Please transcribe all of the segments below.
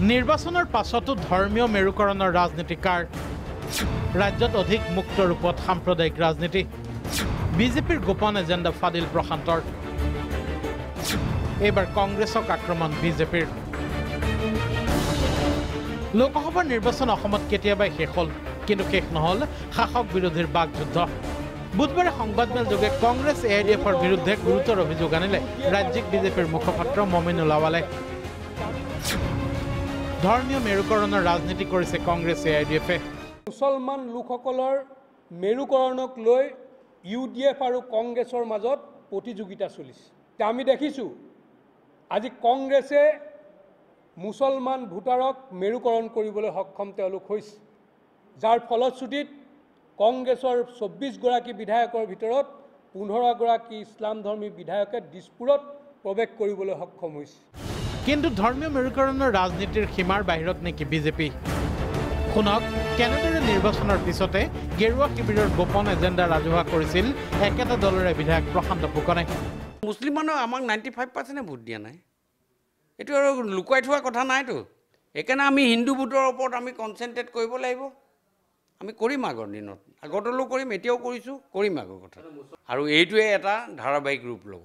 নিৰ্বাচনৰ পাছতো ধৰ্মীয় মেৰুকৰণৰ ৰাজনীতিকাৰ ৰাজ্যত অধিক মুক্ত ৰূপত সাম্প্ৰদায়িক ৰাজনীতি বিজেপিৰ গোপন এজেণ্ডা ফাদিল প্ৰশান্তৰ এইবাৰ কংগ্ৰেছক আক্ৰমণ বিজেপিৰ লোকসভাৰ নিৰ্বাচন অসমত কেতিয়াবাই শেষ হ'ল কিন্তু শেষ নহ'ল শাসক বিৰোধীৰ বাকযুদ্ধ বুধবাৰে সংবাদমেল যোগে কংগ্ৰেছ এআইডিএফৰ বিৰুদ্ধে গুৰুতৰ অভিযোগ আনিলে ৰাজ্যিক বিজেপিৰ মুখপাত্ৰ মমিনুল আৱালে ধৰ্মীয় মেৰুকৰণৰ ৰাজনীতি কৰিছে কংগ্ৰেছ এআইডিএফে মুছলমান লোকসকলৰ মেৰুকৰণক লৈ ইউডিএফ আৰু কংগ্ৰেছৰ মাজত প্ৰতিযোগিতা চলিছে আমি দেখিছোঁ আজি কংগ্ৰেছে মুছলমান ভোটাৰক মেৰুকৰণ কৰিবলৈ সক্ষম তেওঁলোক হৈছে যাৰ ফলশ্ৰুতিত কংগ্ৰেছৰ ২৪ গৰাকী বিধায়কৰ ভিতৰত ১৫ গৰাকী ইছলামধৰ্মী বিধায়কে দিছপুৰত প্ৰৱেশ কৰিবলৈ সক্ষম হৈছে কিন্তু ধৰ্মীয় মেৰুকৰণৰ ৰাজনীতিৰ সীমাৰ বাহিৰত নেকি বিজেপি শুনক কেনেদৰে নিৰ্বাচনৰ পিছতে গেৰুৱা শিবিৰৰ গোপন এজেণ্ডা ৰাজহুৱা কৰিছিল একেটা দলৰে বিধায়ক প্ৰশান্ত ফুকনে মুছলিম মানুহ আমাক 95% ভোট দিয়া নাই এইটো আৰু লুকুৱাই থোৱা কথা নাইতো একেনে আমি হিন্দু ভোটৰ ওপৰত আমি কনচেন্ট্ৰেট কৰিব লাগিব আমি কৰিম আগৰ দিনত আগতলো কৰিম এতিয়াও কৰিছোঁ কৰিম আগৰ কথা আৰু এইটোৱে এটা ধাৰাবাহিক ৰূপ ল'ব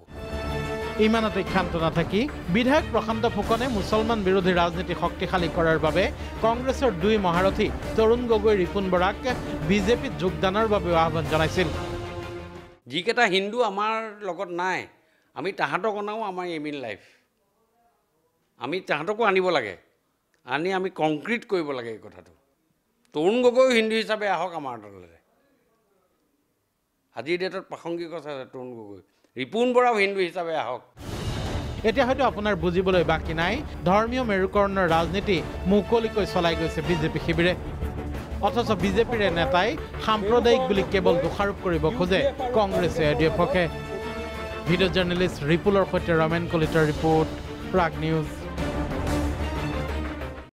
ইমানতে ক্ষান্ত নাথাকি বিধায়ক প্ৰশান্ত ফুকনে মুছলমান বিৰোধী ৰাজনীতি শক্তিশালী কৰাৰ বাবে কংগ্ৰেছৰ দুই মহাৰথী তৰুণ গগৈ ৰিপুণ বৰাক বিজেপিত যোগদানৰ বাবে আহ্বান জনাইছিল যিকেইটা হিন্দু আমাৰ লগত নাই আমি তাহাঁতক অনাও আমাৰ এম ইন লাইফ আমি তাহাঁতকো আনিব লাগে আনি আমি কংক্ৰিট কৰিব লাগে এই কথাটো তৰুণ গগৈ হিন্দু হিচাপে আহক আমাৰ দললৈ আজিৰ ডেটত প্ৰাসংগিক আছে তৰুণ গগৈ ৰিপুণ বৰাও হিন্দু হিচাপে আহক এতিয়া হয়তো আপোনাৰ বুজিবলৈ বাকী নাই ধৰ্মীয় মেৰুকৰণৰ ৰাজনীতি মুকলিকৈ চলাই গৈছে বিজেপি শিবিৰে অথচ বিজেপিৰ নেতাই সাম্প্ৰদায়িক বুলি কেৱল দোষাৰোপ কৰিব খোজে কংগ্ৰেছ এআইডিএফকে ভিডিঅ' জাৰ্নেলিষ্ট ৰিপুলৰ সৈতে ৰমেন কলিতাৰ ৰিপৰ্ট প্ৰাগ নিউজ